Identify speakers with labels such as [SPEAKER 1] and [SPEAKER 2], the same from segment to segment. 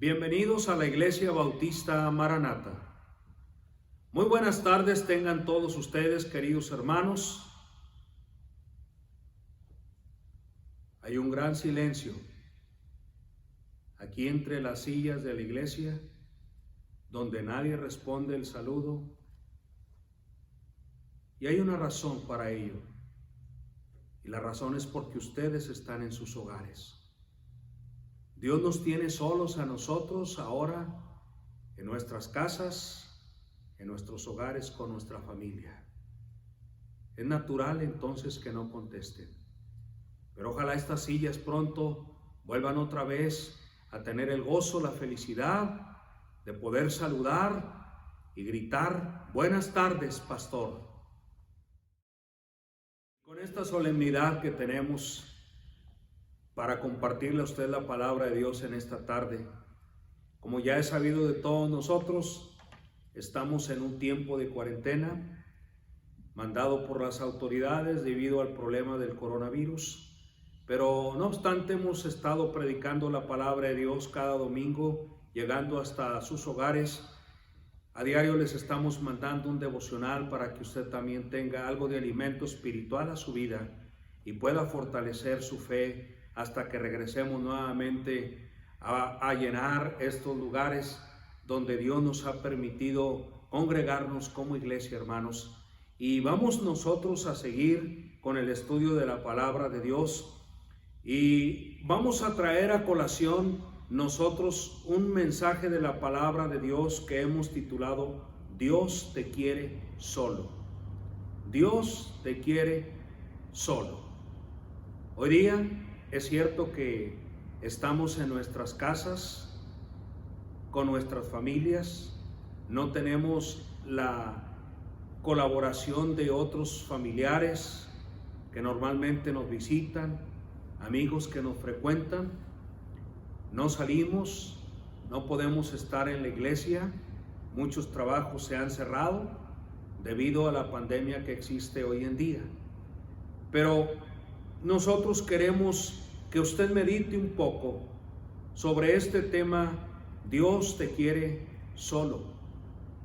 [SPEAKER 1] Bienvenidos a la Iglesia Bautista Maranata. Muy buenas tardes tengan todos ustedes, queridos hermanos. Hay un gran silencio aquí entre las sillas de la iglesia, donde nadie responde el saludo. Y hay una razón para ello. Y la razón es porque ustedes están en sus hogares. Dios nos tiene solos a nosotros ahora en nuestras casas, en nuestros hogares con nuestra familia. Es natural entonces que no contesten. Pero ojalá estas sillas pronto vuelvan otra vez a tener el gozo, la felicidad de poder saludar y gritar: buenas tardes, pastor. Con esta solemnidad que tenemos para compartirle a usted la palabra de Dios en esta tarde, como ya es sabido de todos nosotros, estamos en un tiempo de cuarentena mandado por las autoridades debido al problema del coronavirus, pero no obstante hemos estado predicando la palabra de Dios cada domingo, llegando hasta sus hogares. A diario les estamos mandando un devocional para que usted también tenga algo de alimento espiritual a su vida y pueda fortalecer su fe hasta que regresemos nuevamente a llenar estos lugares donde Dios nos ha permitido congregarnos como iglesia, hermanos. Y vamos nosotros a seguir con el estudio de la palabra de Dios y vamos a traer a colación nosotros un mensaje de la palabra de Dios que hemos titulado Dios te quiere solo. Dios te quiere solo. Hoy día es cierto que estamos en nuestras casas, con nuestras familias, no tenemos la colaboración de otros familiares que normalmente nos visitan, amigos que nos frecuentan, no salimos, no podemos estar en la iglesia, muchos trabajos se han cerrado debido a la pandemia que existe hoy en día. Pero nosotros queremos que usted medite un poco sobre este tema, Dios te quiere solo.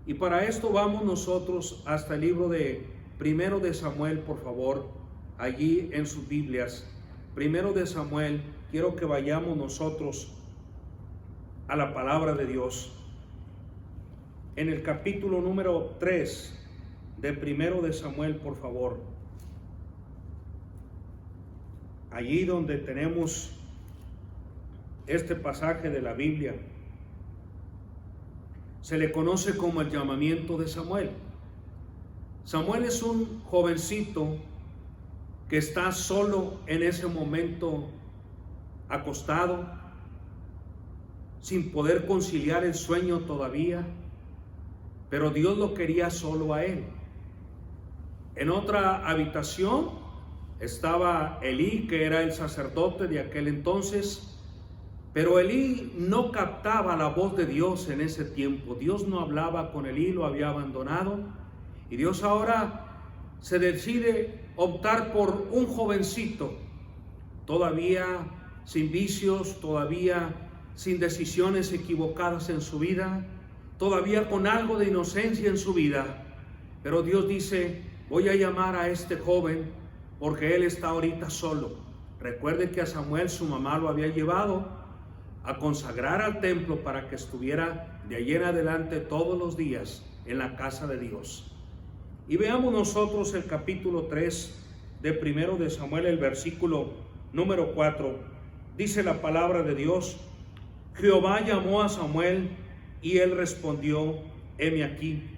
[SPEAKER 1] Y para esto vamos nosotros hasta el libro de Primero de Samuel, por favor, allí en sus Biblias. Primero de Samuel, quiero que vayamos nosotros a la palabra de Dios. En el capítulo número 3 de Primero de Samuel, por favor. Allí donde tenemos este pasaje de la Biblia, se le conoce como el llamamiento de Samuel. Samuel es un jovencito que está solo en ese momento, acostado, sin poder conciliar el sueño todavía, pero Dios lo quería solo a él. En otra habitación estaba Elí, que era el sacerdote de aquel entonces, pero Elí no captaba la voz de Dios en ese tiempo. Dios no hablaba con Elí, lo había abandonado, y Dios ahora se decide optar por un jovencito, todavía sin vicios, todavía sin decisiones equivocadas en su vida, todavía con algo de inocencia en su vida. Pero Dios dice: voy a llamar a este joven porque él está ahorita solo. Recuerde que a Samuel su mamá lo había llevado a consagrar al templo para que estuviera de ahí en adelante todos los días en la casa de Dios. Y veamos nosotros el capítulo 3 de Primero de Samuel, el versículo número 4. Dice la palabra de Dios: Jehová llamó a Samuel y él respondió: heme aquí.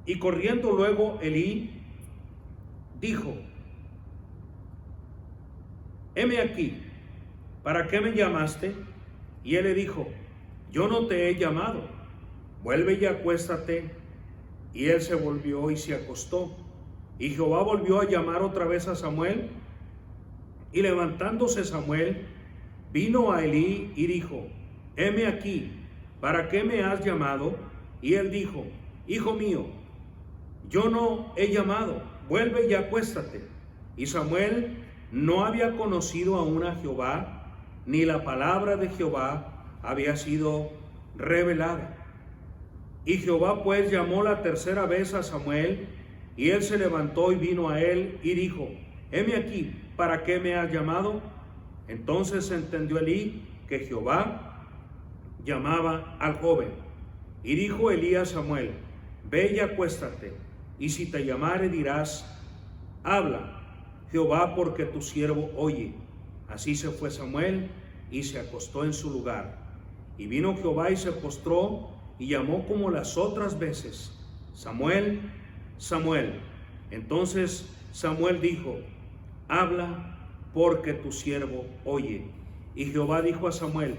[SPEAKER 1] Y corriendo luego Elí dijo: heme aquí, ¿para qué me llamaste? Y él le dijo: yo no te he llamado, vuelve y acuéstate. Y él se volvió y se acostó. Y Jehová volvió a llamar otra vez a Samuel. Y levantándose Samuel, vino a Elí y dijo: heme aquí, ¿para qué me has llamado? Y él dijo: hijo mío, yo no he llamado, vuelve y acuéstate. Y Samuel no había conocido aún a Jehová, ni la palabra de Jehová, había sido revelada. Y Jehová pues llamó la tercera vez a Samuel, y él se levantó y vino a él y dijo: heme aquí, ¿para qué me has llamado? Entonces entendió Elí que Jehová llamaba al joven. Y dijo Elí a Samuel: ve y acuéstate, y si te llamare dirás: habla, Jehová, porque tu siervo oye. Así se fue Samuel y se acostó en su lugar. Y vino Jehová y se postró y llamó como las otras veces: Samuel, Samuel. Entonces Samuel dijo: habla, porque tu siervo oye. Y Jehová dijo a Samuel: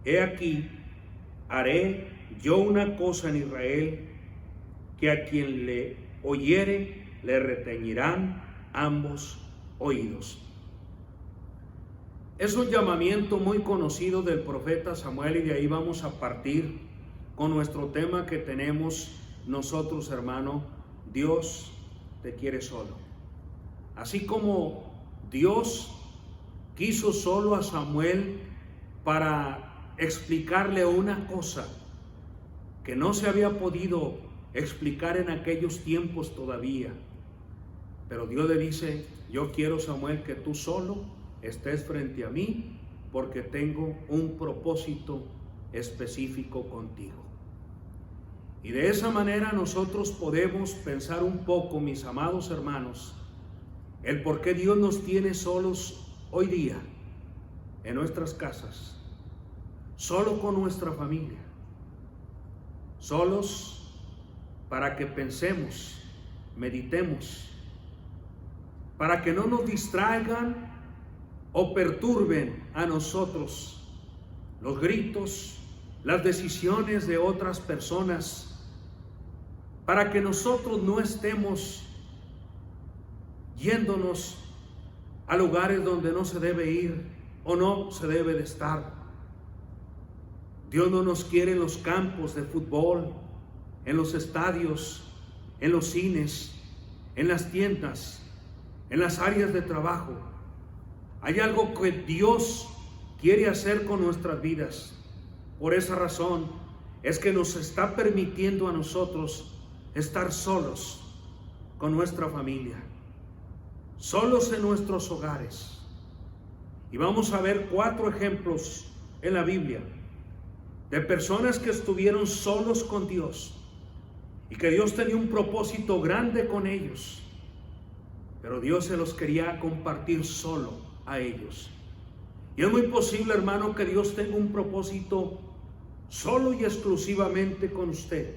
[SPEAKER 1] he aquí, haré yo una cosa en Israel, que a quien le oyere le retañirán ambos oídos. Es un llamamiento muy conocido del profeta Samuel, y de ahí vamos a partir con nuestro tema que tenemos nosotros, hermano: Dios te quiere solo. Así como Dios quiso solo a Samuel para explicarle una cosa que no se había podido explicar en aquellos tiempos todavía, pero Dios le dice: yo quiero, Samuel, que tú solo estés frente a mí, porque tengo un propósito específico contigo. Y de esa manera nosotros podemos pensar un poco, mis amados hermanos, el por qué Dios nos tiene solos hoy día en nuestras casas, solo con nuestra familia, solos para que pensemos, meditemos, para que no nos distraigan o perturben a nosotros los gritos, las decisiones de otras personas, para que nosotros no estemos yéndonos a lugares donde no se debe ir o no se debe de estar. Dios no nos quiere en los campos de fútbol, en los estadios, en los cines, en las tiendas, en las áreas de trabajo. Hay algo que Dios quiere hacer con nuestras vidas. Por esa razón es que nos está permitiendo a nosotros estar solos con nuestra familia, solos en nuestros hogares. Y vamos a ver 4 ejemplos en la Biblia de personas que estuvieron solos con Dios y que Dios tenía un propósito grande con ellos, pero Dios se los quería compartir solo a ellos. Y es muy posible, hermano, que Dios tenga un propósito solo y exclusivamente con usted,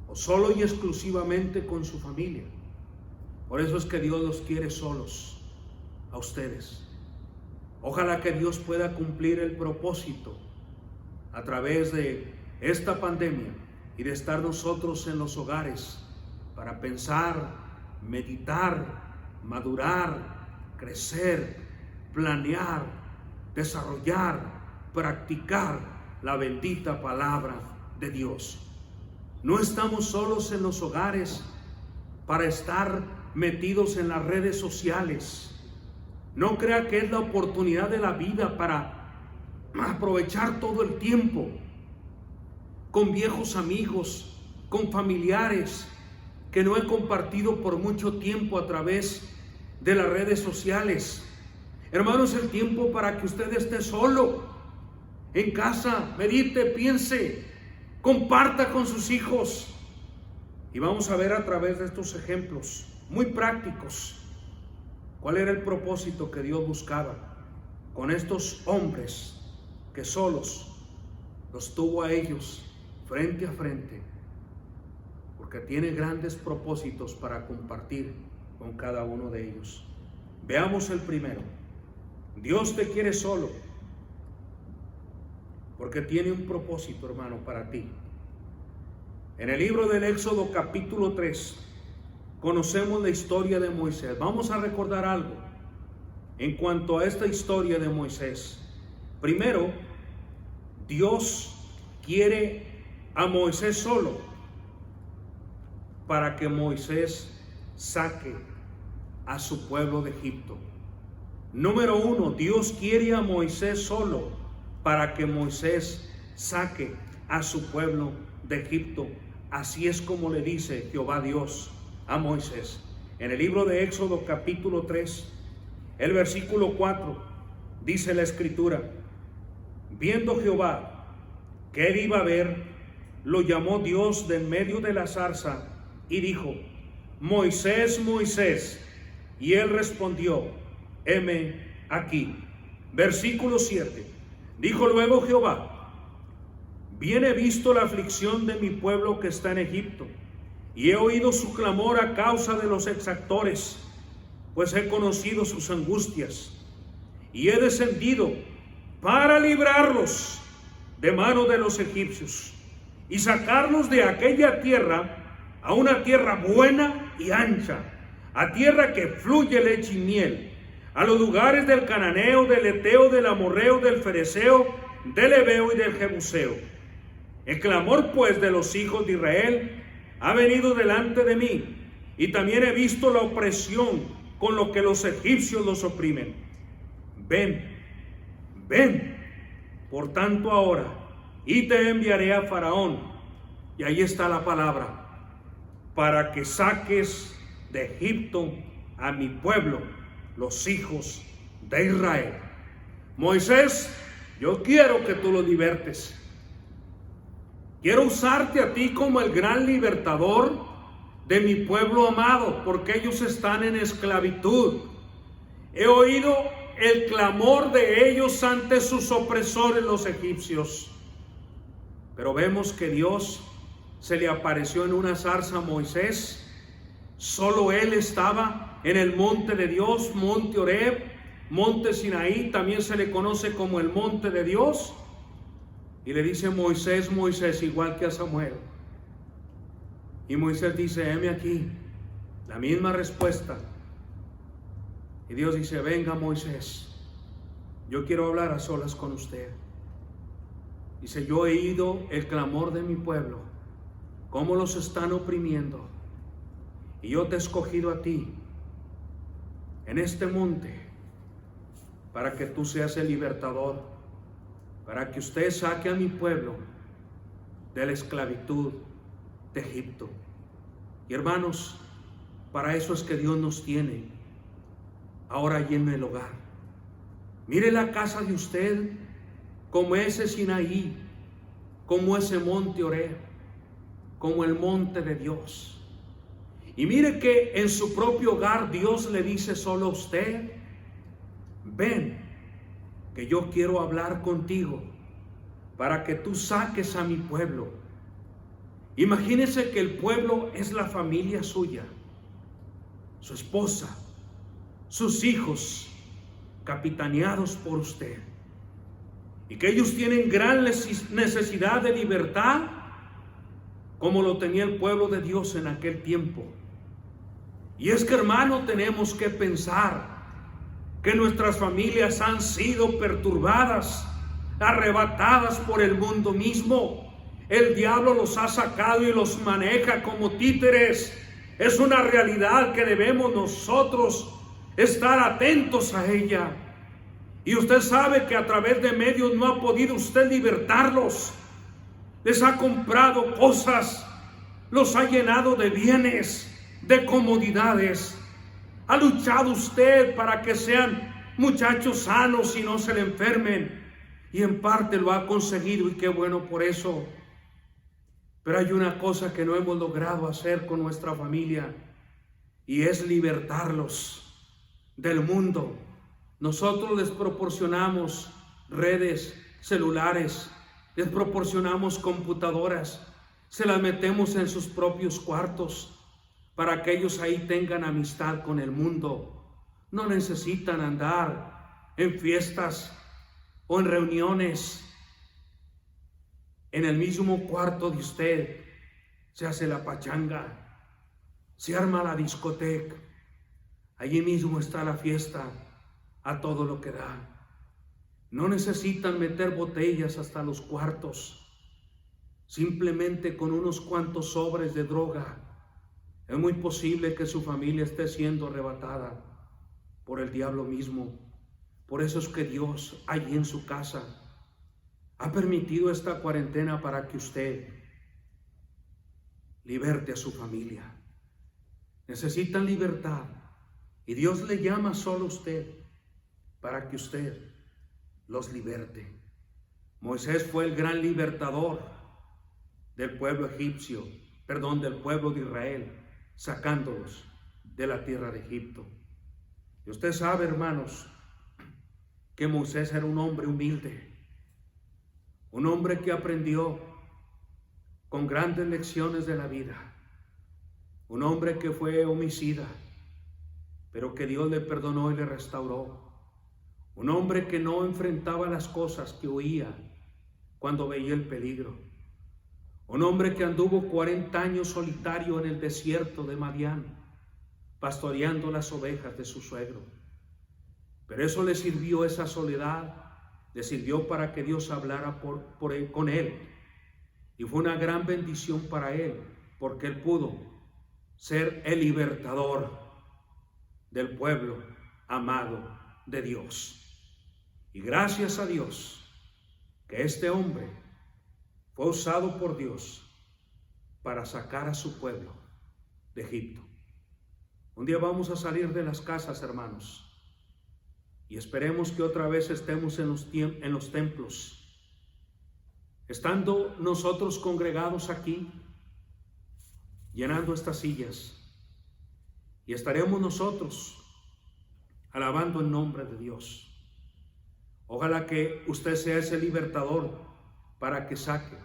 [SPEAKER 1] o solo y exclusivamente con su familia. Por eso es que Dios los quiere solos a ustedes. Ojalá que Dios pueda cumplir el propósito a través de esta pandemia y de estar nosotros en los hogares para pensar, meditar, madurar, crecer, planear, desarrollar, practicar la bendita palabra de Dios. No estamos solos en los hogares para estar metidos en las redes sociales. No crea que es la oportunidad de la vida para aprovechar todo el tiempo con viejos amigos, con familiares que no he compartido por mucho tiempo a través de las redes sociales. Hermanos, el tiempo para que usted esté solo en casa, medite, piense, comparta con sus hijos. Y vamos a ver a través de estos ejemplos muy prácticos cuál era el propósito que Dios buscaba con estos hombres que solos los tuvo a ellos frente a frente, porque tiene grandes propósitos para compartir con cada uno de ellos. Veamos el primero. Dios te quiere solo porque tiene un propósito, hermano, para ti. En el libro del Éxodo capítulo 3 conocemos la historia de Moisés. Vamos a recordar algo en cuanto a esta historia de Moisés. Primero, Dios quiere a Moisés solo para que Moisés saque a su pueblo de Egipto. Número 1, Dios quiere a Moisés solo para que Moisés saque a su pueblo de Egipto. Así es como le dice Jehová Dios a Moisés. En el libro de Éxodo capítulo 3, el versículo 4, dice la escritura: viendo Jehová que él iba a ver, lo llamó Dios de en medio de la zarza y dijo: Moisés, Moisés. Y él respondió: heme aquí. Versículo 7. Dijo luego Jehová: bien he visto la aflicción de mi pueblo que está en Egipto, y he oído su clamor a causa de los exactores, pues he conocido sus angustias, y he descendido para librarlos de mano de los egipcios, y sacarlos de aquella tierra a una tierra buena y ancha, a tierra que fluye leche y miel, a los lugares del cananeo, del eteo, del amorreo, del fereceo, del heveo y del jebuseo. El clamor pues de los hijos de Israel ha venido delante de mí, y también he visto la opresión con lo que los egipcios los oprimen. Ven, ven, por tanto ahora, y te enviaré a Faraón, y ahí está la palabra, para que saques de Egipto a mi pueblo, los hijos de Israel. Moisés, yo quiero que tú los libertes. Quiero usarte a ti como el gran libertador de mi pueblo amado, porque ellos están en esclavitud. He oído el clamor de ellos ante sus opresores, los egipcios. Pero vemos que Dios se le apareció en una zarza a Moisés. Solo él estaba en el monte de Dios, monte Horeb, monte Sinaí, también se le conoce como el monte de Dios. Y le dice: Moisés, Moisés, igual que a Samuel. Y Moisés dice: heme aquí. La misma respuesta. Y Dios dice: venga, Moisés, yo quiero hablar a solas con usted. Dice: yo he oído el clamor de mi pueblo, cómo los están oprimiendo, y yo te he escogido a ti en este monte para que tú seas el libertador, para que usted saque a mi pueblo de la esclavitud de Egipto. Y hermanos, para eso es que Dios nos tiene ahora allí en el hogar. Mire la casa de usted como ese Sinaí, como ese monte Horeb, como el monte de Dios. Y mire que en su propio hogar Dios le dice solo a usted: ven, que yo quiero hablar contigo para que tú saques a mi pueblo. Imagínese que el pueblo es la familia suya, su esposa, sus hijos, capitaneados por usted, y que ellos tienen gran necesidad de libertad, como lo tenía el pueblo de Dios en aquel tiempo. Y es que, hermano, tenemos que pensar que nuestras familias han sido perturbadas, arrebatadas por el mundo mismo. El diablo los ha sacado y los maneja como títeres. Es una realidad que debemos nosotros estar atentos a ella. Y usted sabe que a través de medios no ha podido usted libertarlos. Les ha comprado cosas, los ha llenado de bienes, de comodidades. Ha luchado usted para que sean muchachos sanos y no se le enfermen, y en parte lo ha conseguido, y qué bueno por eso. Pero hay una cosa que no hemos logrado hacer con nuestra familia, y es libertarlos del mundo. Nosotros les proporcionamos redes celulares, les proporcionamos computadoras, se las metemos en sus propios cuartos para que ellos ahí tengan amistad con el mundo. No necesitan andar en fiestas o en reuniones. En el mismo cuarto de usted se hace la pachanga, se arma la discoteca, allí mismo está la fiesta a todo lo que da. No necesitan meter botellas hasta los cuartos. Simplemente con unos cuantos sobres de droga es muy posible que su familia esté siendo arrebatada por el diablo mismo. Por eso es que Dios allí en su casa Ha permitido esta cuarentena para que usted liberte a su familia. Necesitan libertad y Dios le llama solo a usted para que usted los liberte. Moisés fue el gran libertador del pueblo egipcio, del pueblo de Israel, sacándolos de la tierra de Egipto. Y usted sabe, hermanos, que Moisés era un hombre humilde, un hombre que aprendió con grandes lecciones de la vida, un hombre que fue homicida, pero que Dios le perdonó y le restauró, un hombre que no enfrentaba las cosas, que huía cuando veía el peligro, un hombre que anduvo 40 años solitario en el desierto de Madián, pastoreando las ovejas de su suegro. Pero eso le sirvió, esa soledad, le sirvió para que Dios hablara con él. Y fue una gran bendición para él, porque él pudo ser el libertador del pueblo amado de Dios. Y gracias a Dios que este hombre fue usado por Dios para sacar a su pueblo de Egipto. Un día vamos a salir de las casas, hermanos, y esperemos que otra vez estemos en los templos, estando nosotros congregados aquí, llenando estas sillas, y estaremos nosotros alabando el nombre de Dios. Ojalá que usted sea ese libertador para que saque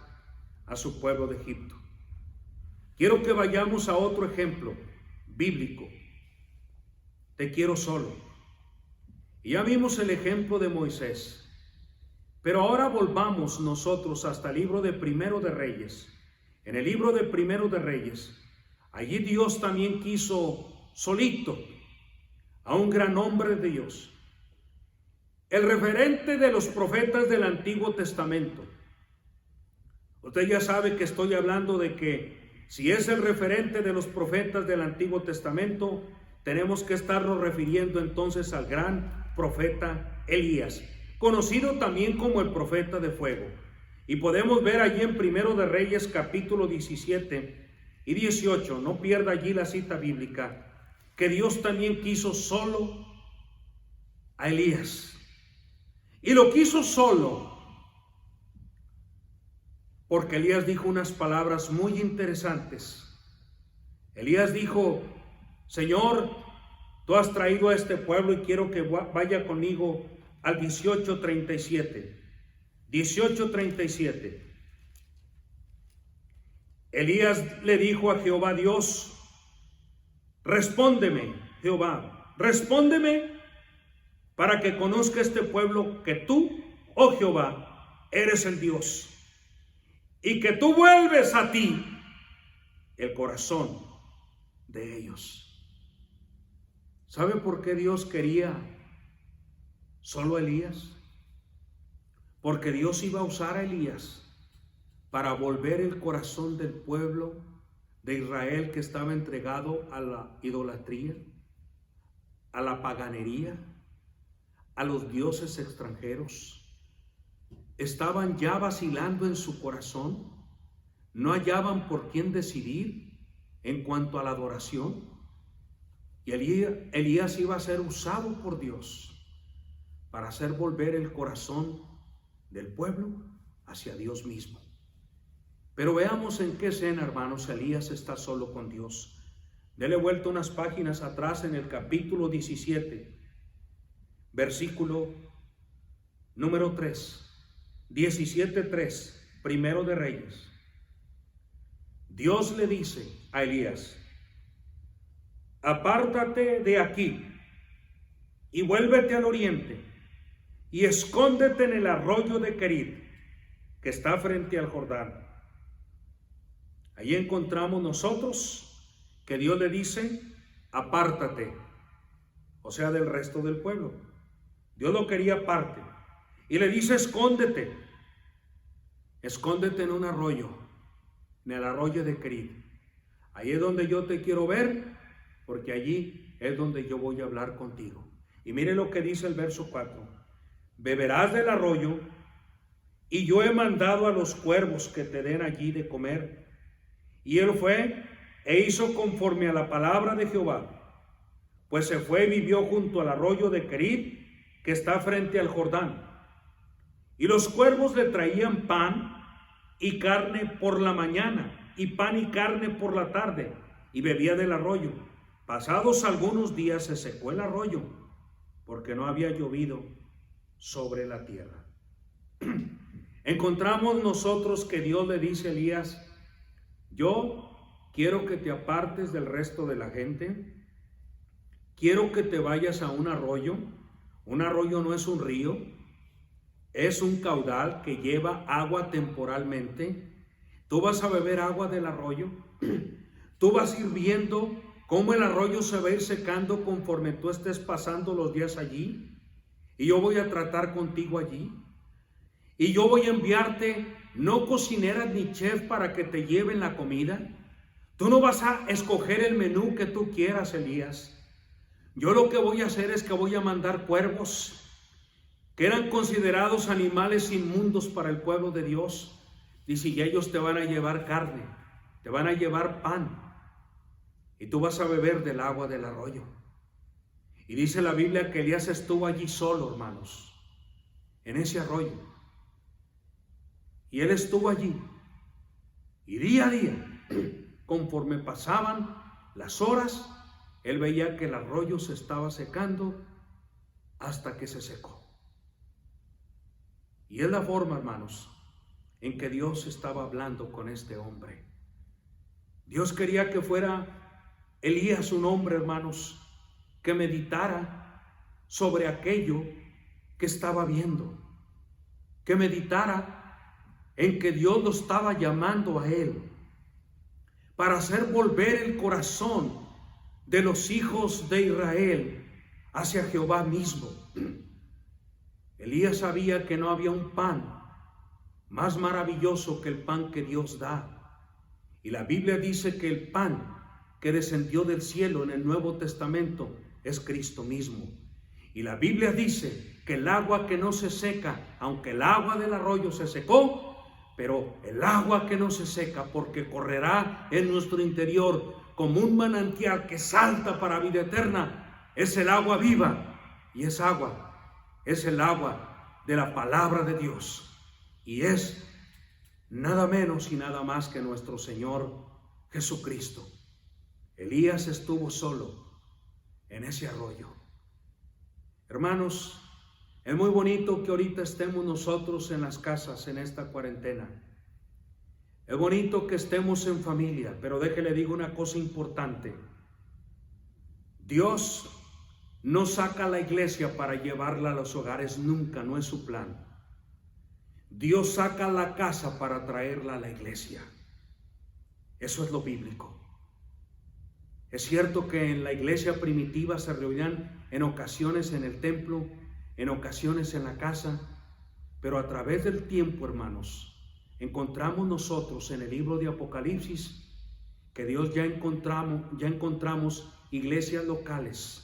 [SPEAKER 1] a su pueblo de Egipto. Quiero que vayamos a otro ejemplo bíblico. Te quiero solo. Y ya vimos el ejemplo de Moisés. Pero ahora volvamos nosotros hasta el libro de Primero de Reyes. En el libro de Primero de Reyes, allí Dios también quiso solito a un gran hombre de Dios. El referente de los profetas del Antiguo Testamento. Usted ya sabe que estoy hablando de que si es el referente de los profetas del Antiguo Testamento, tenemos que estarnos refiriendo entonces al gran profeta Elías, conocido también como el profeta de fuego. Y podemos ver allí en Primero de Reyes capítulo 17 y 18, no pierda allí la cita bíblica, que Dios también quiso solo a Elías. Y lo quiso solo porque Elías dijo unas palabras muy interesantes. Elías dijo: Señor, tú has traído a este pueblo y quiero que vaya conmigo al 18:37. 18:37. Elías le dijo a Jehová Dios: respóndeme, Jehová, respóndeme para que conozca este pueblo que tú, oh Jehová, eres el Dios, y que tú vuelves a ti el corazón de ellos. ¿Sabe por qué Dios quería solo a Elías? Porque Dios iba a usar a Elías para volver el corazón del pueblo de Israel, que estaba entregado a la idolatría, a la paganería, a los dioses extranjeros. Estaban ya vacilando en su corazón, no hallaban por quién decidir en cuanto a la adoración. Y Elías iba a ser usado por Dios para hacer volver el corazón del pueblo hacia Dios mismo. Pero veamos en qué escena, hermanos, Elías está solo con Dios. Dele vuelta unas páginas atrás en el capítulo 17, versículo número 3. 17:3, Primero de Reyes. Dios le dice a Elías: apártate de aquí y vuélvete al oriente y escóndete en el arroyo de Querit, que está frente al Jordán. Ahí encontramos nosotros que Dios le dice: apártate, o sea, del resto del pueblo. Dios lo quería aparte. Y le dice: escóndete en un arroyo, en el arroyo de Querit. Ahí es donde yo te quiero ver, porque allí es donde yo voy a hablar contigo. Y mire lo que dice el verso 4. Beberás del arroyo y yo he mandado a los cuervos que te den allí de comer. Y él fue e hizo conforme a la palabra de Jehová, pues se fue y vivió junto al arroyo de Querit, que está frente al Jordán. Y los cuervos le traían pan y carne por la mañana, y pan y carne por la tarde, y bebía del arroyo. Pasados algunos días se secó el arroyo, porque no había llovido sobre la tierra. Encontramos nosotros que Dios le dice a Elías: yo quiero que te apartes del resto de la gente, quiero que te vayas a un arroyo. Un arroyo no es un río, es un caudal que lleva agua temporalmente. Tú vas a beber agua del arroyo, tú vas a ir viendo cómo el arroyo se va a ir secando conforme tú estés pasando los días allí, y yo voy a tratar contigo allí, y yo voy a enviarte no cocineras ni chef para que te lleven la comida. Tú no vas a escoger el menú que tú quieras, Elías. Yo lo que voy a hacer es que voy a mandar cuervos, que eran considerados animales inmundos para el pueblo de Dios. Dice, y ellos te van a llevar carne, te van a llevar pan, y tú vas a beber del agua del arroyo. Y dice la Biblia que Elías estuvo allí solo, hermanos, en ese arroyo. Y él estuvo allí, y día a día, conforme pasaban las horas, él veía que el arroyo se estaba secando hasta que se secó. Y es la forma, hermanos, en que Dios estaba hablando con este hombre. Dios quería que fuera Elías un hombre, hermanos, que meditara sobre aquello que estaba viendo, que meditara en que Dios lo estaba llamando a él para hacer volver el corazón de los hijos de Israel hacia Jehová mismo. Elías sabía que no había un pan más maravilloso que el pan que Dios da. Y la Biblia dice que el pan que descendió del cielo en el Nuevo Testamento es Cristo mismo. Y la Biblia dice que el agua que no se seca, aunque el agua del arroyo se secó, pero el agua que no se seca, porque correrá en nuestro interior como un manantial que salta para vida eterna, es el agua viva. Y esa agua es el agua de la palabra de Dios, y es nada menos y nada más que nuestro Señor Jesucristo. Elías estuvo solo en ese arroyo. Hermanos, es muy bonito que ahorita estemos nosotros en las casas en esta cuarentena. Es bonito que estemos en familia, pero déjele digo una cosa importante. Dios no saca a la iglesia para llevarla a los hogares, nunca, no es su plan. Dios saca la casa para traerla a la iglesia. Eso es lo bíblico. Es cierto que en la iglesia primitiva se reunían en ocasiones en el templo, en ocasiones en la casa, pero a través del tiempo, hermanos, encontramos nosotros en el libro de Apocalipsis que Dios ya encontramos iglesias locales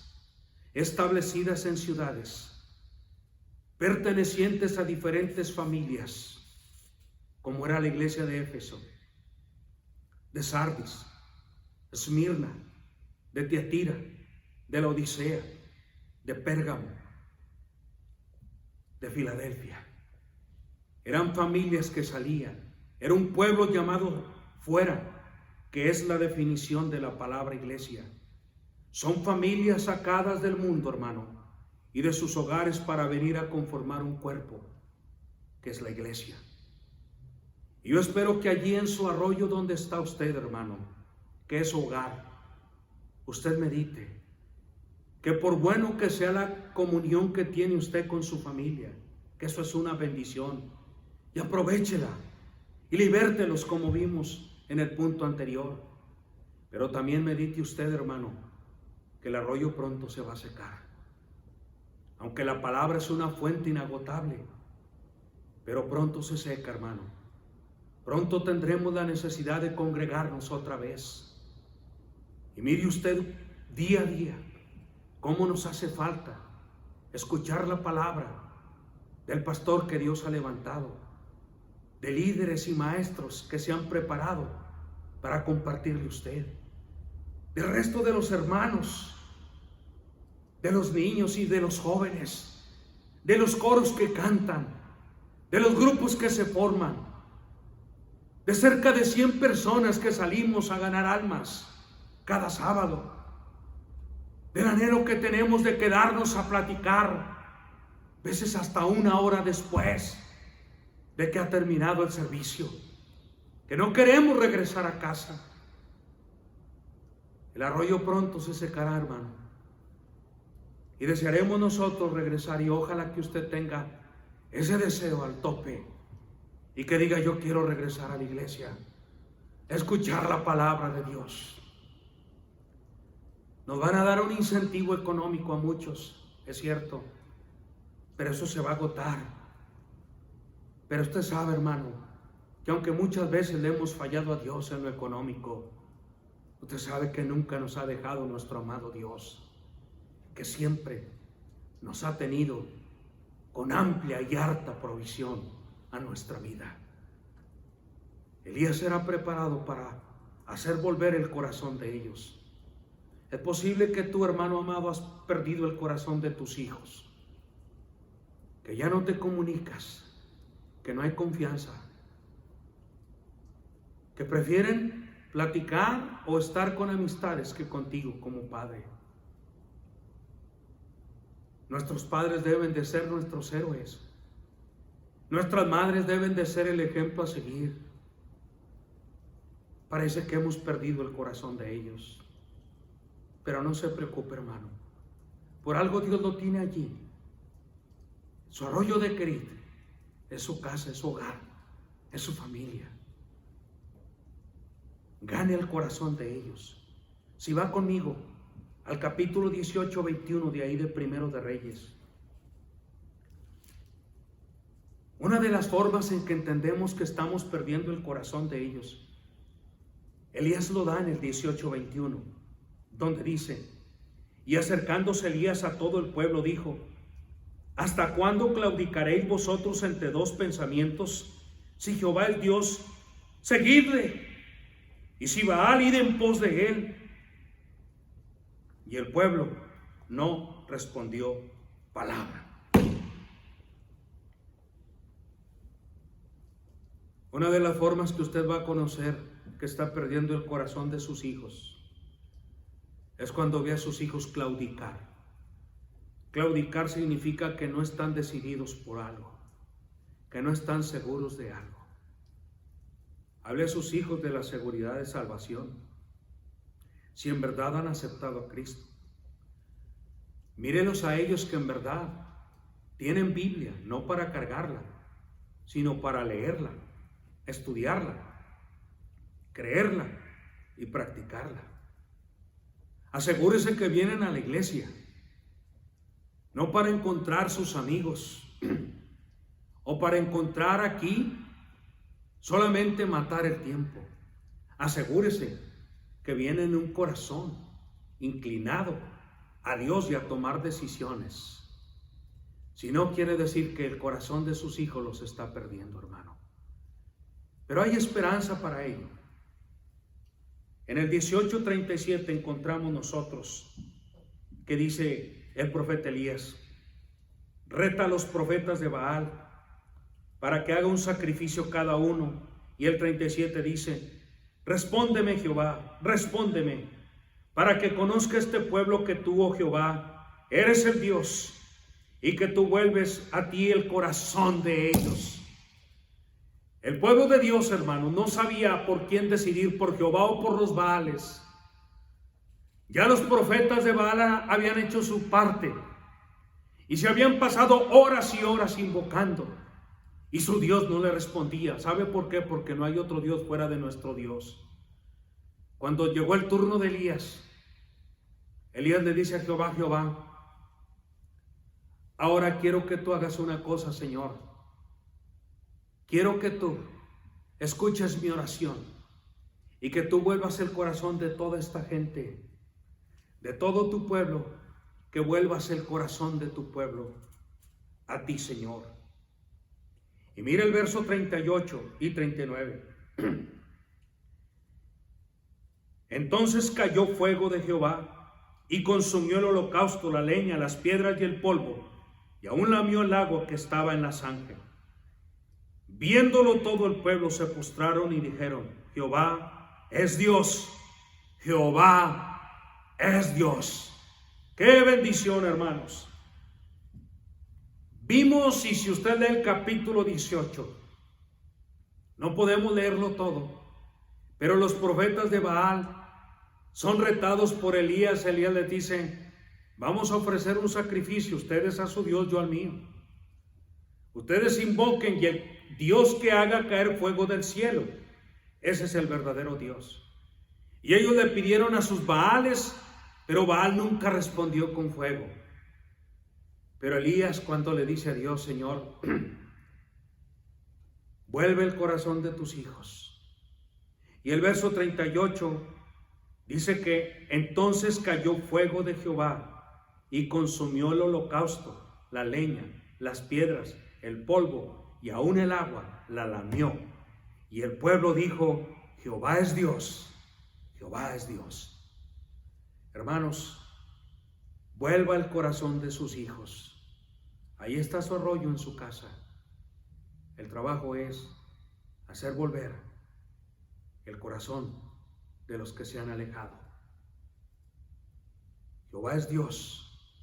[SPEAKER 1] establecidas en ciudades, pertenecientes a diferentes familias, como era la iglesia de Éfeso, de Sardis, Esmirna, de Tiatira, de la Odisea, de Pérgamo, de Filadelfia. Eran familias que salían, era un pueblo llamado fuera, que es la definición de la palabra iglesia. Son familias sacadas del mundo, hermano, y de sus hogares para venir a conformar un cuerpo, que es la iglesia. Y yo espero que allí en su arroyo donde está usted, hermano, que es su hogar, usted medite, que por bueno que sea la comunión que tiene usted con su familia, que eso es una bendición, y aprovéchela y libértelos como vimos en el punto anterior. Pero también medite usted, hermano, que el arroyo pronto se va a secar. Aunque la palabra es una fuente inagotable, pero pronto se seca, hermano. Pronto tendremos la necesidad de congregarnos otra vez. Y mire usted día a día cómo nos hace falta escuchar la palabra del pastor que Dios ha levantado. de líderes y maestros que se han preparado para compartirle a usted, del resto de los hermanos, de los niños y de los jóvenes, de los coros que cantan, de los grupos que se forman, de cerca de 100 personas que salimos a ganar almas cada sábado, del anhelo que tenemos de quedarnos a platicar, veces hasta 1 hora después de que ha terminado el servicio, que no queremos regresar a casa. El arroyo pronto se secará, hermano, y desearemos nosotros regresar, y ojalá que usted tenga ese deseo al tope y que diga: yo quiero regresar a la iglesia, escuchar la palabra de Dios. Nos van a dar un incentivo económico a muchos, es cierto, pero eso se va a agotar. Pero usted sabe, hermano, que aunque muchas veces le hemos fallado a Dios en lo económico, usted sabe que nunca nos ha dejado nuestro amado Dios, que siempre nos ha tenido con amplia y harta provisión a nuestra vida. Elías será preparado para hacer volver el corazón de ellos. Es posible que tú, hermano amado, has perdido el corazón de tus hijos, que ya no te comunicas, que no hay confianza, que prefieren platicar o estar con amistades que contigo como padre. Nuestros padres deben de ser nuestros héroes. Nuestras madres deben de ser el ejemplo a seguir. Parece que hemos perdido el corazón de ellos. Pero no se preocupe, hermano. Por algo Dios lo tiene allí. Su arroyo de Querit es su casa, es su hogar, es su familia. Gane el corazón de ellos. Si va conmigo al capítulo 18, 21 de ahí de Primero de Reyes. Una de las formas en que entendemos que estamos perdiendo el corazón de ellos, Elías lo da en el 18, 21, donde dice: y acercándose Elías a todo el pueblo dijo: ¿hasta cuándo claudicaréis vosotros entre dos pensamientos? Si Jehová es Dios, seguidle, y si Baal, id en pos de él. Y el pueblo no respondió palabra. Una de las formas que usted va a conocer que está perdiendo el corazón de sus hijos es cuando ve a sus hijos claudicar. Claudicar significa que no están decididos por algo, que no están seguros de algo. Hable a sus hijos de la seguridad de salvación, si en verdad han aceptado a Cristo. Mírelos a ellos que en verdad tienen Biblia, no para cargarla, sino para leerla, estudiarla, creerla y practicarla. Asegúrese que vienen a la iglesia, no para encontrar sus amigos o para encontrar aquí solamente matar el tiempo. Asegúrese que vienen en un corazón inclinado a Dios y a tomar decisiones. Si no, quiere decir que el corazón de sus hijos los está perdiendo, hermano. Pero hay esperanza para ello. En el 18:37 encontramos nosotros que dice el profeta Elías: reta a los profetas de Baal para que haga un sacrificio cada uno. Y el 37 dice: respóndeme, Jehová, respóndeme, para que conozca este pueblo que tú, oh Jehová, eres el Dios, y que tú vuelves a ti el corazón de ellos. El pueblo de Dios, hermano, no sabía por quién decidir, por Jehová o por los Baales. Ya los profetas de Baal habían hecho su parte y se habían pasado horas y horas invocando, y su Dios no le respondía. ¿Sabe por qué? Porque no hay otro Dios fuera de nuestro Dios. Cuando llegó el turno de Elías, Elías le dice a Jehová: Jehová, ahora quiero que tú hagas una cosa, Señor. Quiero que tú escuches mi oración y que tú vuelvas el corazón de toda esta gente, de todo tu pueblo, que vuelvas el corazón de tu pueblo a ti, Señor. Y mira el verso 38 y 39. Entonces cayó fuego de Jehová y consumió el holocausto, la leña, las piedras y el polvo, y aún lamió el agua que estaba en la zanja. Viéndolo todo el pueblo se postraron y dijeron: Jehová es Dios, Jehová es Dios. ¡Qué bendición, hermanos! Vimos, y si usted lee el capítulo 18, no podemos leerlo todo, pero los profetas de Baal son retados por Elías. Elías les dice: vamos a ofrecer un sacrificio, ustedes a su Dios, yo al mío. Ustedes invoquen y el Dios que haga caer fuego del cielo, ese es el verdadero Dios. Y ellos le pidieron a sus Baales, pero Baal nunca respondió con fuego. Pero Elías, cuando le dice a Dios: Señor, vuelve el corazón de tus hijos. Y el verso 38 dice que entonces cayó fuego de Jehová y consumió el holocausto, la leña, las piedras, el polvo y aún el agua la lamió. Y el pueblo dijo: Jehová es Dios, Jehová es Dios. Hermanos, vuelva el corazón de sus hijos. Ahí está su arroyo en su casa. El trabajo es hacer volver el corazón de los que se han alejado. Jehová es Dios.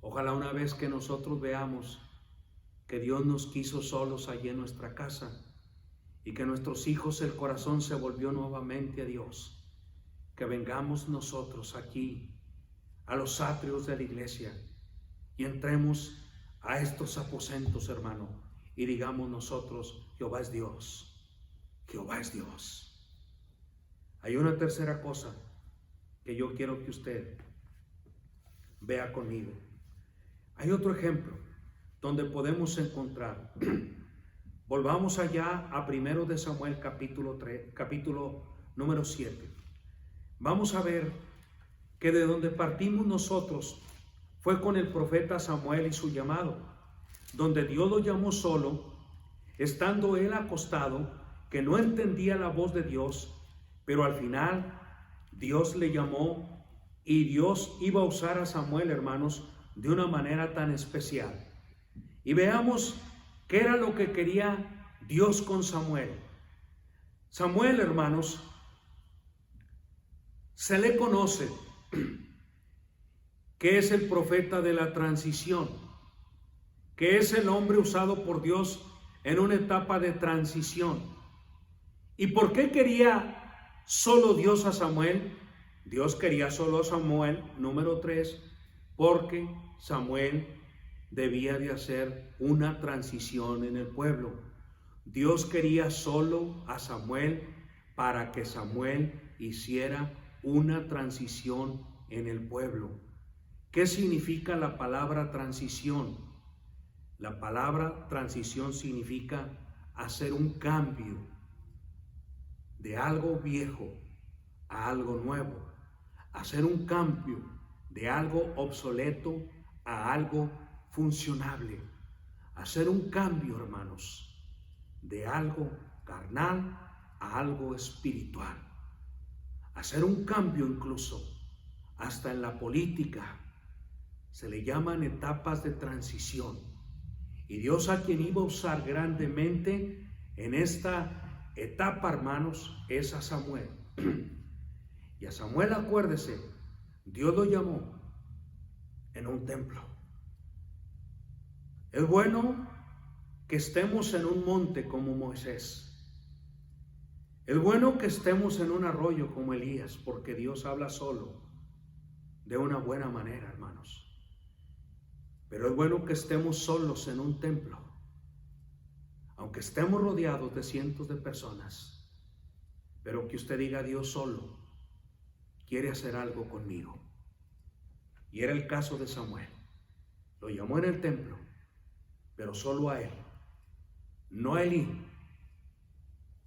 [SPEAKER 1] Ojalá una vez que nosotros veamos que Dios nos quiso solos allí en nuestra casa y que nuestros hijos, el corazón se volvió nuevamente a Dios, que vengamos nosotros aquí a los atrios de la iglesia y entremos a estos aposentos, hermano, y digamos nosotros: Jehová es Dios, Jehová es Dios. Hay una tercera cosa que yo quiero que usted vea conmigo. Hay otro ejemplo donde podemos encontrar. Volvamos allá a 1 de Samuel capítulo número 7. Vamos a ver que de donde partimos nosotros fue con el profeta Samuel y su llamado, donde Dios lo llamó solo, estando él acostado, que no entendía la voz de Dios, pero al final Dios le llamó y Dios iba a usar a Samuel, hermanos, de una manera tan especial. Y veamos qué era lo que quería Dios con Samuel. Samuel, hermanos, se le conoce que es el profeta de la transición, que es el hombre usado por Dios en una etapa de transición. ¿Y por qué quería solo Dios a Samuel? Dios quería solo a Samuel, número 3, porque Samuel debía de hacer una transición en el pueblo. Dios quería solo a Samuel para que Samuel hiciera una transición en el pueblo. ¿Qué significa la palabra transición? La palabra transición significa hacer un cambio de algo viejo a algo nuevo, hacer un cambio de algo obsoleto a algo funcionable, hacer un cambio, hermanos, de algo carnal a algo espiritual, hacer un cambio incluso hasta en la política. Se le llaman etapas de transición. Y Dios, a quien iba a usar grandemente en esta etapa, hermanos, es a Samuel. Y a Samuel, acuérdese, Dios lo llamó en un templo. Es bueno que estemos en un monte como Moisés. Es bueno que estemos en un arroyo como Elías, porque Dios habla solo de una buena manera, hermanos. Pero es bueno que estemos solos en un templo, aunque estemos rodeados de cientos de personas, pero que usted diga: Dios solo quiere hacer algo conmigo. Y era el caso de Samuel. Lo llamó en el templo, pero solo a él, no a Elí,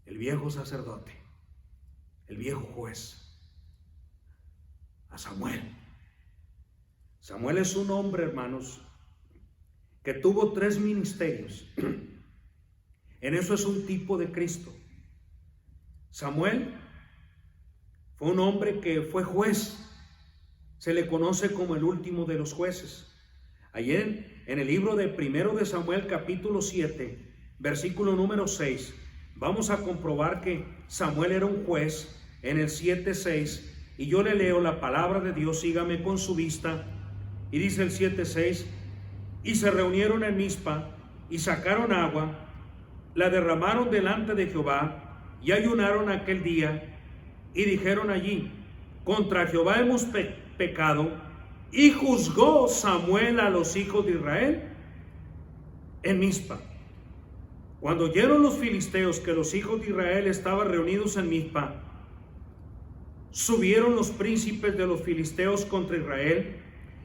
[SPEAKER 1] el viejo sacerdote, el viejo juez, a Samuel. Samuel es un hombre, hermanos, que tuvo 3 ministerios. En eso es un tipo de Cristo. Samuel fue un hombre que fue juez. Se le conoce como el último de los jueces. Ayer en el libro de 1 de Samuel capítulo 7, versículo número 6, vamos a comprobar que Samuel era un juez en el 7:6, y yo le leo la palabra de Dios, sígame con su vista, y dice el 7:6, y se reunieron en Mizpa, y sacaron agua, la derramaron delante de Jehová, y ayunaron aquel día, y dijeron allí, contra Jehová hemos pecado. Y juzgó Samuel a los hijos de Israel en Mizpa. Cuando oyeron los filisteos que los hijos de Israel estaban reunidos en Mizpa, subieron los príncipes de los filisteos contra Israel,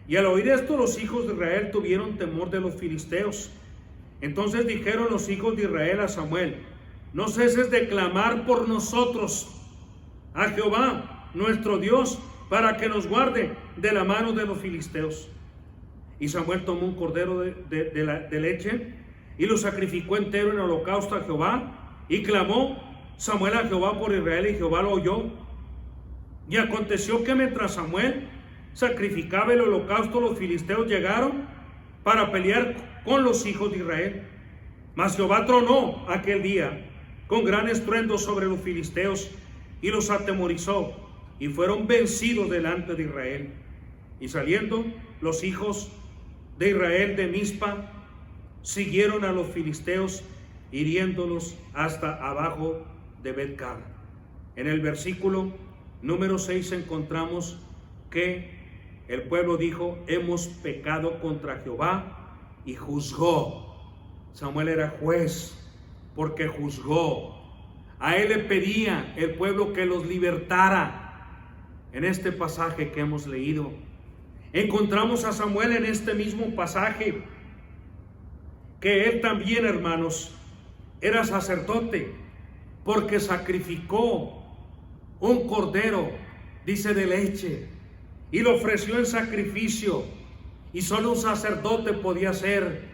[SPEAKER 1] y al oír esto los hijos de Israel tuvieron temor de los filisteos. Entonces dijeron los hijos de Israel a Samuel, no ceses de clamar por nosotros a Jehová nuestro Dios, para que nos guarde de la mano de los filisteos. Y Samuel tomó un cordero de leche y lo sacrificó entero en holocausto a Jehová, y clamó Samuel a Jehová por Israel, y Jehová lo oyó. Y aconteció que mientras Samuel sacrificaba el holocausto, los filisteos llegaron para pelear con los hijos de Israel. Mas Jehová tronó aquel día con gran estruendo sobre los filisteos y los atemorizó, y fueron vencidos delante de Israel. Y saliendo los hijos de Israel de Mizpa, siguieron a los filisteos, hiriéndolos hasta abajo de Bet-car. En el versículo número 6 encontramos que el pueblo dijo, hemos pecado contra Jehová, y juzgó. Samuel era juez porque juzgó. A él le pedía el pueblo que los libertara. En este pasaje que hemos leído, encontramos a Samuel en este mismo pasaje, que él también, hermanos, era sacerdote, porque sacrificó un cordero, dice, de leche, y lo ofreció en sacrificio, y solo un sacerdote podía hacer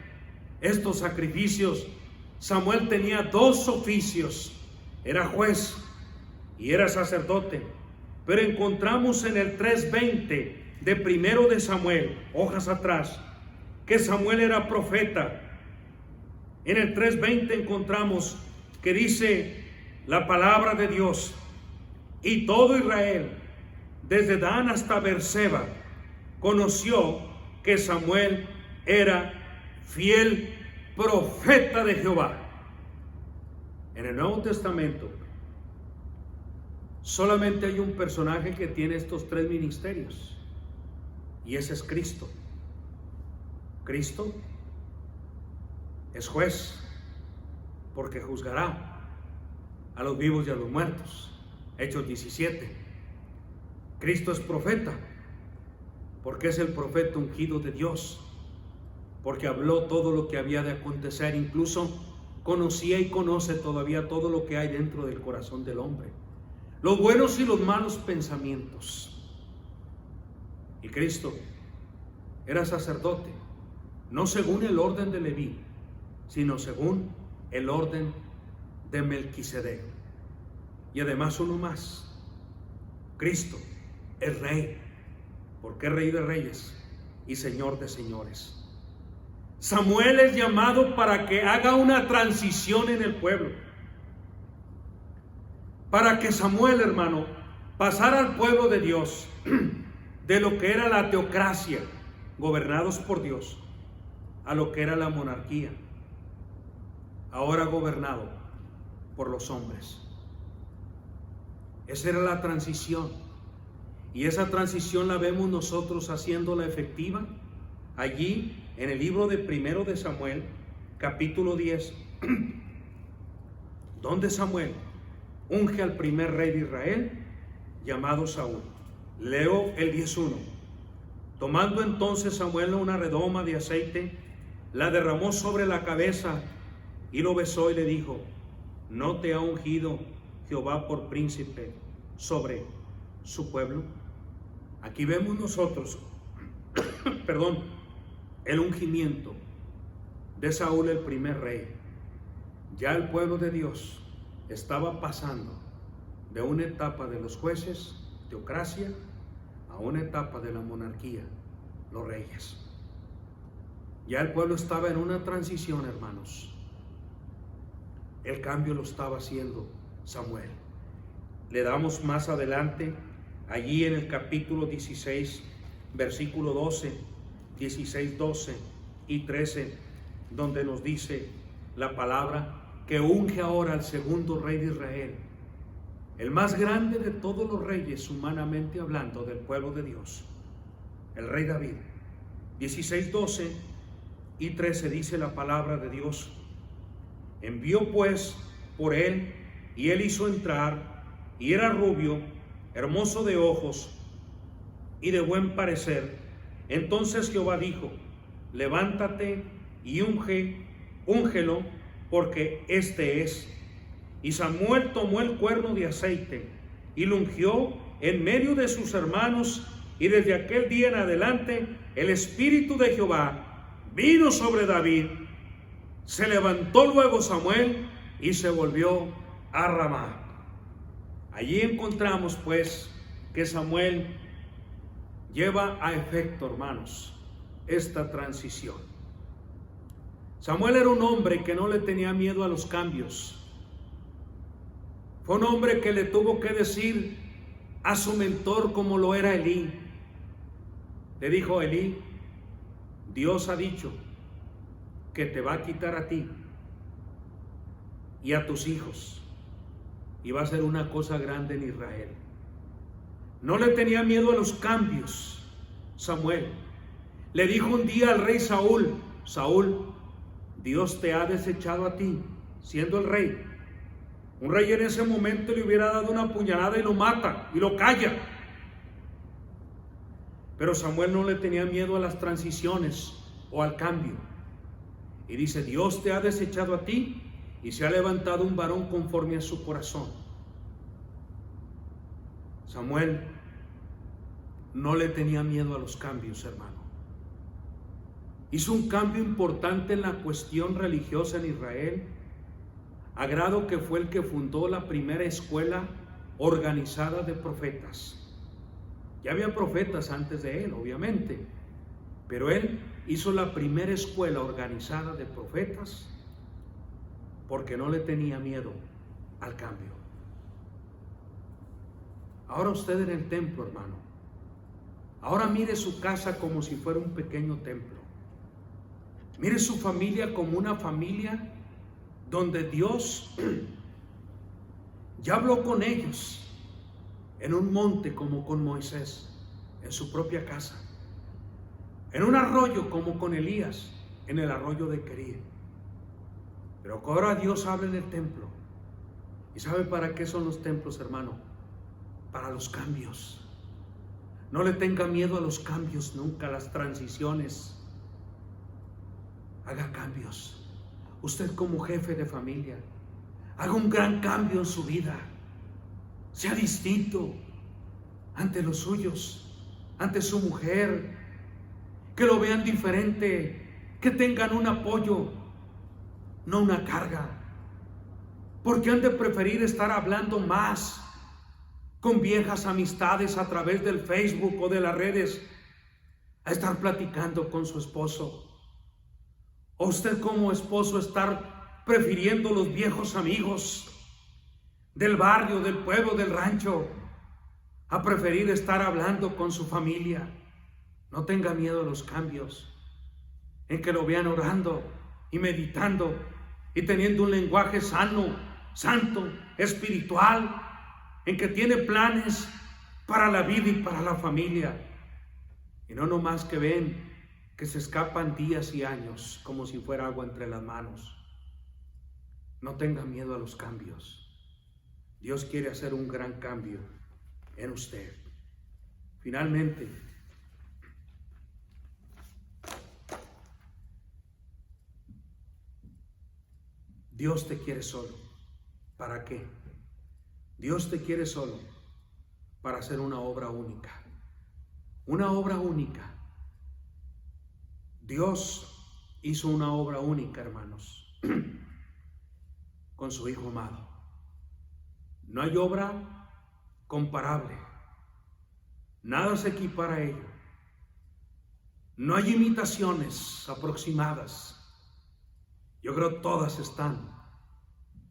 [SPEAKER 1] estos sacrificios. Samuel tenía dos oficios, era juez y era sacerdote. Pero encontramos en el 3:20 de 1 de Samuel, hojas atrás, que Samuel era profeta. En el 3:20 encontramos que dice la palabra de Dios, y todo Israel, desde Dan hasta Beerseba, conoció que Samuel era fiel profeta de Jehová. En el Nuevo Testamento solamente hay un personaje que tiene estos tres ministerios, y ese es Cristo. Cristo es juez, porque juzgará a los vivos y a los muertos. Hechos 17. Cristo es profeta, porque es el profeta ungido de Dios, porque habló todo lo que había de acontecer, incluso conocía y conoce todavía todo lo que hay dentro del corazón del hombre, los buenos y los malos pensamientos. Y Cristo era sacerdote, no según el orden de Leví, sino según el orden de Melquisedec. Y además uno más, Cristo es rey, porque es rey de reyes y señor de señores. Samuel es llamado para que haga una transición en el pueblo, para que Samuel, hermano, pasara al pueblo de Dios de lo que era la teocracia, gobernados por Dios, a lo que era la monarquía, ahora gobernado por los hombres. Esa era la transición, y esa transición la vemos nosotros haciéndola efectiva allí en el libro de 1 de Samuel, capítulo 10, donde Samuel unge al primer rey de Israel, llamado Saúl. Leo el 10:1. Tomando entonces Samuel una redoma de aceite, la derramó sobre la cabeza y lo besó y le dijo: ¿no te ha ungido Jehová por príncipe sobre su pueblo? Aquí vemos nosotros, el ungimiento de Saúl, el primer rey. Ya el pueblo de Dios estaba pasando de una etapa de los jueces, teocracia, a una etapa de la monarquía, los reyes. Ya el pueblo estaba en una transición, hermanos. El cambio lo estaba haciendo Samuel. Le damos más adelante, allí en el capítulo 16, versículo 12, 16, 12 y 13, donde nos dice la palabra que unge ahora al segundo rey de Israel, el más grande de todos los reyes, humanamente hablando, del pueblo de Dios, el rey David. 16, 12 y 13 dice la palabra de Dios: envió pues por él, y él hizo entrar, y era rubio, hermoso de ojos y de buen parecer. Entonces Jehová dijo: levántate y úngelo, porque este es. Y Samuel tomó el cuerno de aceite y lo ungió en medio de sus hermanos, y desde aquel día en adelante el Espíritu de Jehová vino sobre David. Se levantó luego Samuel y se volvió a Ramá. Allí encontramos pues que Samuel lleva a efecto, hermanos, esta transición. Samuel era un hombre que no le tenía miedo a los cambios. Fue un hombre que le tuvo que decir a su mentor, como lo era Elí. Le dijo: Elí, Dios ha dicho que te va a quitar a ti y a tus hijos, y va a ser una cosa grande en Israel. No le tenía miedo a los cambios. Samuel le dijo un día al rey Saúl: Saúl, Dios te ha desechado a ti, siendo el rey. Un rey en ese momento le hubiera dado una puñalada y lo mata y lo calla. Pero Samuel no le tenía miedo a las transiciones o al cambio. Y dice: Dios te ha desechado a ti y se ha levantado un varón conforme a su corazón. Samuel no le tenía miedo a los cambios, hermano. Hizo un cambio importante en la cuestión religiosa en Israel, a grado que fue el que fundó la primera escuela organizada de profetas. Ya había profetas antes de él, obviamente, pero él hizo la primera escuela organizada de profetas porque no le tenía miedo al cambio. Ahora usted en el templo, hermano, ahora mire su casa como si fuera un pequeño templo. Mire su familia como una familia donde Dios ya habló con ellos en un monte como con Moisés, en su propia casa, en un arroyo como con Elías, en el arroyo de Querid. Pero ahora Dios habla en el templo. ¿Y sabe para qué son los templos, hermano? Para los cambios. No le tenga miedo a los cambios nunca, a las transiciones. Haga cambios. Usted como jefe de familia, haga un gran cambio en su vida. Sea distinto ante los suyos, ante su mujer, que lo vean diferente, que tengan un apoyo, no una carga. Porque han de preferir estar hablando más con viejas amistades a través del Facebook o de las redes, a estar platicando con su esposo. O usted como esposo estar prefiriendo los viejos amigos del barrio, del pueblo, del rancho, a preferir estar hablando con su familia. No tenga miedo a los cambios, en que lo vean orando y meditando y teniendo un lenguaje sano, santo, espiritual, en que tiene planes para la vida y para la familia. Y no nomás que ven que se escapan días y años como si fuera agua entre las manos. No tenga miedo a los cambios. Dios quiere hacer un gran cambio en usted. Finalmente, Dios te quiere solo. ¿Para qué? Dios te quiere solo para hacer una obra única. Una obra única. Dios hizo una obra única, hermanos. con su Hijo amado. No hay obra comparable. Nada se equipara a ello. No hay imitaciones aproximadas. Yo creo todas están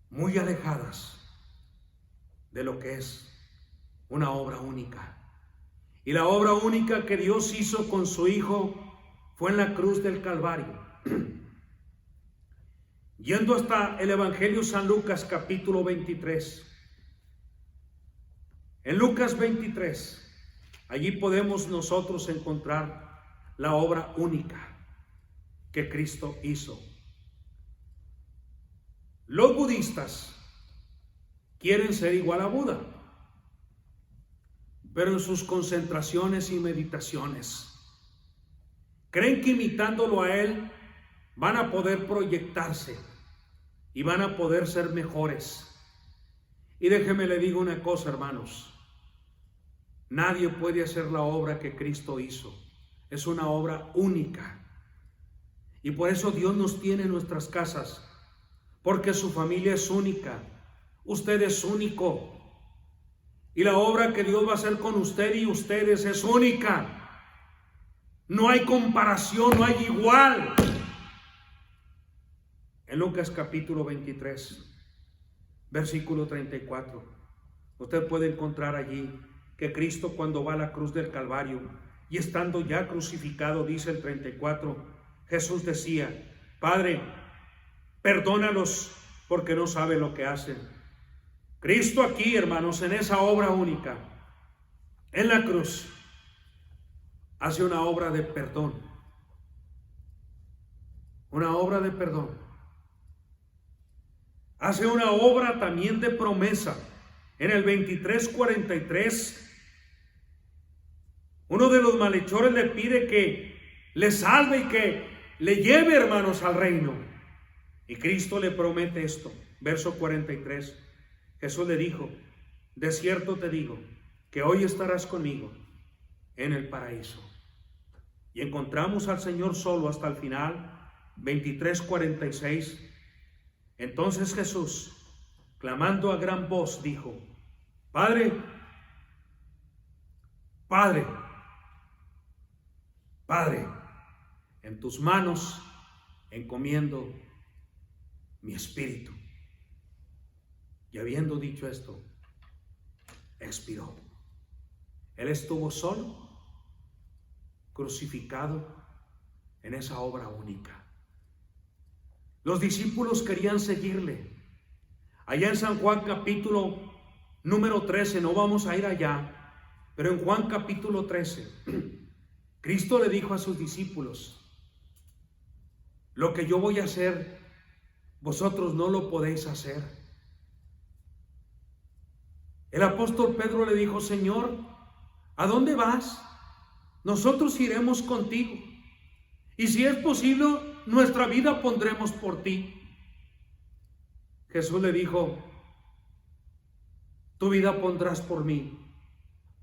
[SPEAKER 1] muy alejadas de lo que es una obra única. Y la obra única que Dios hizo con su Hijo fue en la cruz del Calvario. Yendo hasta el Evangelio San Lucas capítulo 23. En Lucas 23, allí podemos nosotros encontrar la obra única que Cristo hizo. Los budistas quieren ser igual a Buda, pero en sus concentraciones y meditaciones creen que imitándolo a él van a poder proyectarse y van a poder ser mejores. Y déjeme le digo una cosa, hermanos, nadie puede hacer la obra que Cristo hizo. Es una obra única. Y por eso Dios nos tiene en nuestras casas, porque su familia es única. Usted es único. Y la obra que Dios va a hacer con usted y ustedes es única. No hay comparación, no hay igual. En Lucas capítulo 23, versículo 34, usted puede encontrar allí que Cristo, cuando va a la cruz del Calvario y estando ya crucificado, dice el 34, Jesús decía: Padre, perdónalos porque no saben lo que hacen. Cristo aquí, hermanos, en esa obra única, en la cruz, hace una obra de perdón. Una obra de perdón. Hace una obra también de promesa. En el 23:43, uno de los malhechores le pide que le salve y que le lleve, hermanos, al reino. Y Cristo le promete esto. Verso 43. Jesús le dijo: de cierto te digo que hoy estarás conmigo en el paraíso. Y encontramos al Señor solo hasta el final. 23:46. Entonces Jesús, clamando a gran voz, dijo: Padre, Padre, Padre, en tus manos encomiendo mi espíritu. Y habiendo dicho esto, expiró. Él estuvo solo, crucificado en esa obra única. Los discípulos querían seguirle. Allá en San Juan capítulo número 13, no vamos a ir allá, pero en Juan capítulo 13, Cristo le dijo a sus discípulos: lo que yo voy a hacer, vosotros no lo podéis hacer. El apóstol Pedro le dijo: Señor, ¿a dónde vas? Nosotros iremos contigo. Y si es posible, nuestra vida pondremos por ti. Jesús le dijo: tu vida pondrás por mí.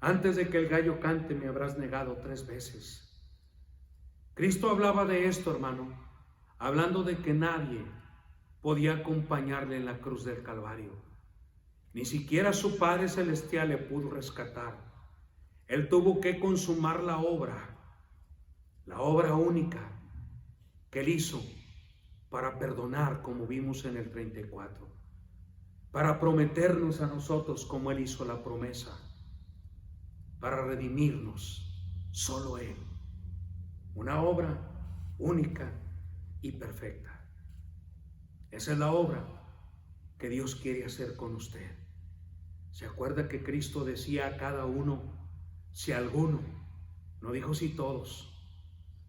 [SPEAKER 1] Antes de que el gallo cante me habrás negado 3 veces. Cristo hablaba de esto, hermano, hablando de que nadie podía acompañarle en la cruz del Calvario. Ni siquiera su Padre Celestial le pudo rescatar. Él tuvo que consumar la obra única que Él hizo para perdonar, como vimos en el 34, para prometernos a nosotros como Él hizo la promesa, para redimirnos, solo Él. Una obra única y perfecta. Esa es la obra que Dios quiere hacer con usted. ¿Se acuerda que Cristo decía a cada uno: si alguno, no dijo si todos,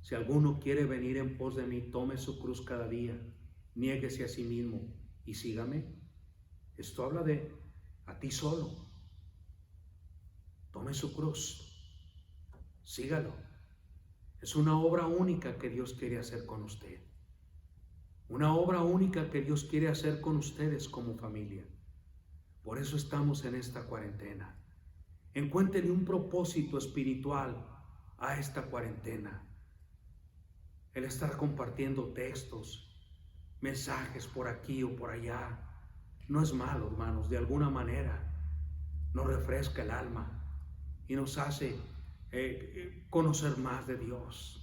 [SPEAKER 1] si alguno quiere venir en pos de mí, tome su cruz cada día, niéguese a sí mismo y sígame? Esto habla de a ti solo. Tome su cruz, sígalo. Es una obra única que Dios quiere hacer con usted. Una obra única que Dios quiere hacer con ustedes como familia. Por eso estamos en esta cuarentena. Encuéntrele un propósito espiritual a esta cuarentena. El estar compartiendo textos, mensajes por aquí o por allá, no es malo, hermanos. De alguna manera nos refresca el alma y nos hace conocer más de Dios.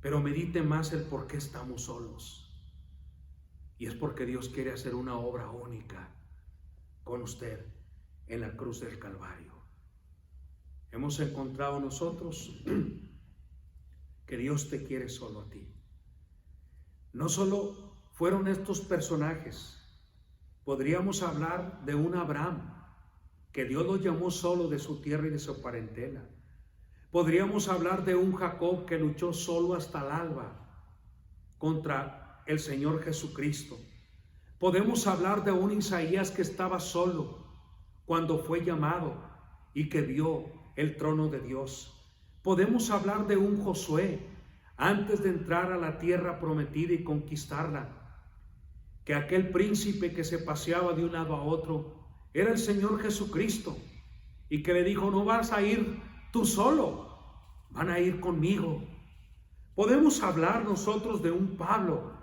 [SPEAKER 1] Pero medite más el por qué estamos solos. Y es porque Dios quiere hacer una obra única con usted en la cruz del Calvario. Hemos encontrado nosotros que Dios te quiere solo a ti. No solo fueron estos personajes, podríamos hablar de un Abraham, que Dios lo llamó solo de su tierra y de su parentela. Podríamos hablar de un Jacob que luchó solo hasta el alba contra el Señor Jesucristo. Podemos hablar de un Isaías que estaba solo cuando fue llamado y que vio el trono de Dios. Podemos hablar de un Josué antes de entrar a la tierra prometida y conquistarla, que aquel príncipe que se paseaba de un lado a otro era el Señor Jesucristo y que le dijo: no vas a ir tú solo, van a ir conmigo. Podemos hablar nosotros de un Pablo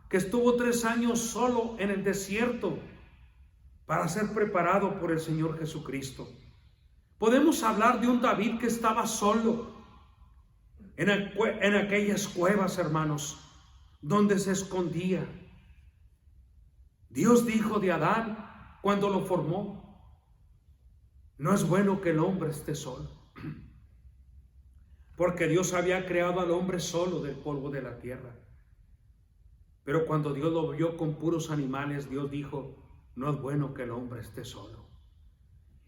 [SPEAKER 1] que estuvo 3 años solo en el desierto para ser preparado por el Señor Jesucristo. Podemos hablar de un David que estaba solo en aquellas cuevas, hermanos, donde se escondía. Dios dijo de Adán cuando lo formó: no es bueno que el hombre esté solo. Porque Dios había creado al hombre solo del polvo de la tierra. Pero cuando Dios lo vio con puros animales, Dios dijo: no es bueno que el hombre esté solo.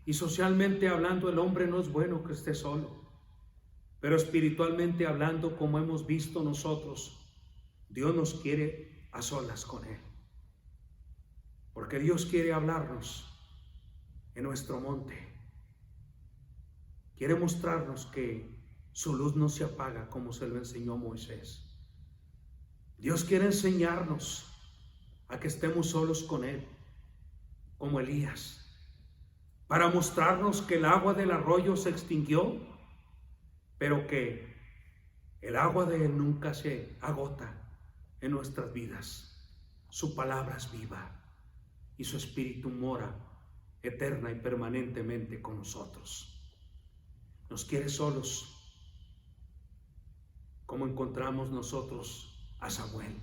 [SPEAKER 1] Y socialmente hablando, el hombre no es bueno que esté solo. Pero espiritualmente hablando, como hemos visto nosotros, Dios nos quiere a solas con Él. Porque Dios quiere hablarnos en nuestro monte. Quiere mostrarnos que su luz no se apaga, como se lo enseñó Moisés. Dios quiere enseñarnos a que estemos solos con Él, como Elías, para mostrarnos que el agua del arroyo se extinguió, pero que el agua de Él nunca se agota en nuestras vidas. Su palabra es viva y su espíritu mora eterna y permanentemente con nosotros. Nos quiere solos, como encontramos nosotros a Samuel,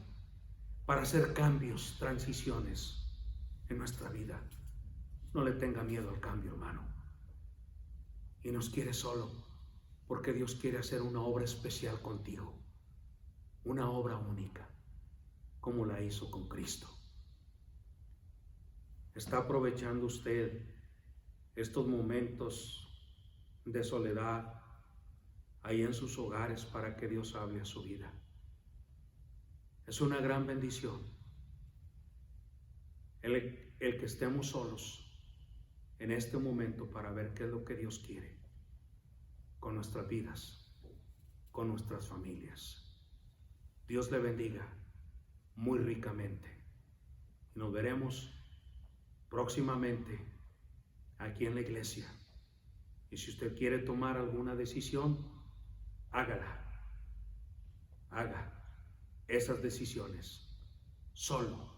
[SPEAKER 1] para hacer cambios, transiciones en nuestra vida. No le tenga miedo al cambio, hermano. Y nos quiere solo, porque Dios quiere hacer una obra especial contigo, una obra única, como la hizo con Cristo. ¿Está aprovechando usted estos momentos de soledad ahí en sus hogares para que Dios hable a su vida? Es una gran bendición el que estemos solos en este momento para ver qué es lo que Dios quiere con nuestras vidas, con nuestras familias. Dios le bendiga muy ricamente y nos veremos próximamente aquí en la iglesia. Y si usted quiere tomar alguna decisión, hágala. Haga esas decisiones solo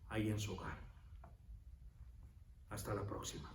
[SPEAKER 1] ahí en su hogar. Hasta la próxima.